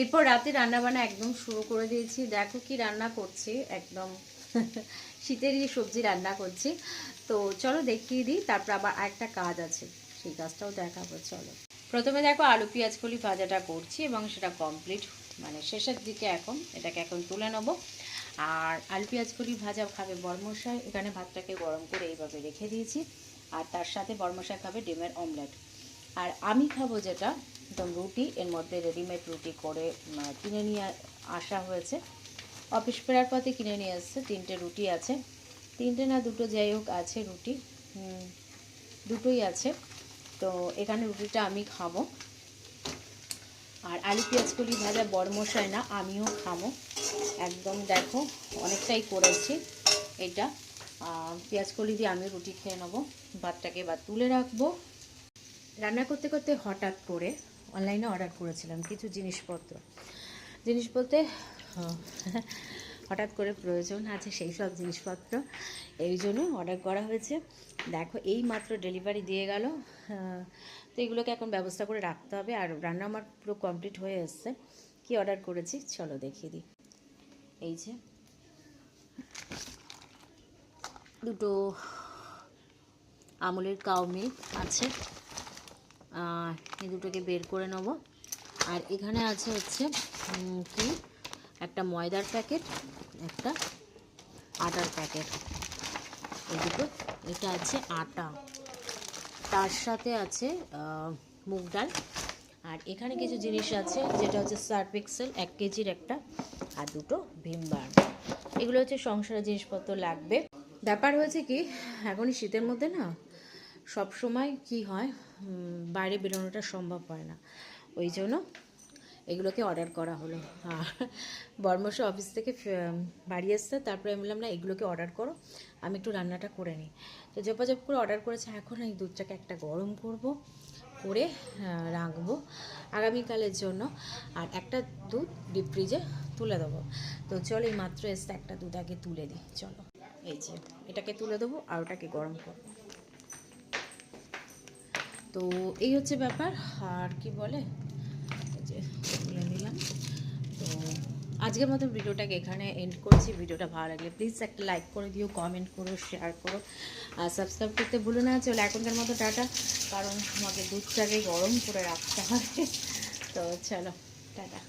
এরপর রাতে রান্নাবান্না একদম শুরু করে দিয়েছি। দেখো কি রান্না করছি, একদম শীতেরই সবজি রান্না করছি। তো চলো দেখিয়ে দিই, তারপর আবার আরেকটা কাজ আছে, সেই কাজটাও দেখাবো। চলো, প্রথমে দেখো আলু পেঁয়াজ কলি ভাজাটা করছি এবং সেটা কমপ্লিট, মানে শেষের দিকে। এখন এটাকে এখন তুলে নেবো। আর আলু পেঁয়াজ কলি ভাজা খাবে বরমশাই, এখানে ভাতটাকে গরম করে এইভাবে রেখে দিয়েছি। আর তার সাথে বরমশাই খাবে ডিমের অমলেট। আর আমি খাবো যেটা একদম রুটি, এর মধ্যে রেডিমেড রুটি করে কিনে নিয়ে আসা হয়েছে। অফিস ফেরার পথে কিনে নিয়ে আসছে। 3টে রুটি আছে, 3টে না 2টো, যাই হোক আছে রুটি, দুটোই আছে। তো এখানে রুটিটা আমি খাবো। আর আলু পেঁয়াজ কলি ভাজা বরমশাই না, আমিও খাবো। একদম দেখো অনেকটাই করেছি এটা। পেঁয়াজ কলি দিয়ে আমি রুটি খেয়ে নেবো। ভাতটাকে এবার তুলে রাখবো। রান্না করতে করতে হঠাৎ করে অনলাইনে অর্ডার করেছিলাম কিছু জিনিসপত্রে হঠাৎ করে প্রয়োজন আছে সেই সব জিনিসপত্র, এই জন্য অর্ডার করা হয়েছে। দেখো এই মাত্র ডেলিভারি দিয়ে গেল। তো এগুলোকে এখন ব্যবস্থা করে রাখতে হবে। আর রান্না আমার পুরো কমপ্লিট হয়ে এসছে। কি অর্ডার করেছি চলো দেখিয়ে দিই। এই যে 2টো আমুলের কাউ মিল্ক আছে, এই দুটোকে বের করে নেব। আর এখানে আছে হচ্ছে কি একটা ময়দার প্যাকেট, একটা আটার প্যাকেট, এই দুটো। এটা আছে আটা, তার সাথে আছে মুগ ডাল। আর এখানে কিছু জিনিস আছে, যেটা হচ্ছে সার্ফ এক্সেল 1 কেজির একটা, আর 2টো ভিম বার। এগুলো হচ্ছে সংসারের জিনিসপত্র লাগবে। ব্যাপার হয়েছে কি, এখনই শীতের মধ্যে না সব সময় কি হয়, বাইরে বেরোনোটা সম্ভব হয় না, ওই জন্য এগুলোকে অর্ডার করা হলো। আর বর্মশা অফিস থেকে বাড়ি আসতে, তারপরে আমি বললাম না এগুলোকে অর্ডার করো, আমি একটু রান্নাটা করে নিই। তো জপাজপ করে অর্ডার করেছে। এখন এই দুধটাকে একটা গরম করব, করে রাখবো আগামীকালের জন্য। আর একটা দুধ ডিপ ফ্রিজে তুলে দেবো। তো চলো এই মাত্র এসে একটা দুধ আগে তুলে দিই। চলো এই যে এটাকে তুলে দেবো আর ওটাকে গরম করবো। তো এই হচ্ছে ব্যাপার। আর কি বলে, এই যে তুলে নিলাম। তো আজকের মতো ভিডিওটাকে এখানে এন্ড করছি। ভিডিওটা ভালো লাগলে প্লিজ একটা লাইক করে দিও, কমেন্ট করো, শেয়ার করো, আর সাবস্ক্রাইব করতে ভুলো না। চলো এখনকার মতো টাটা, কারণ আমাকে দুধটাকে গরম করে রাখতে হবে। তো চলো টাটা।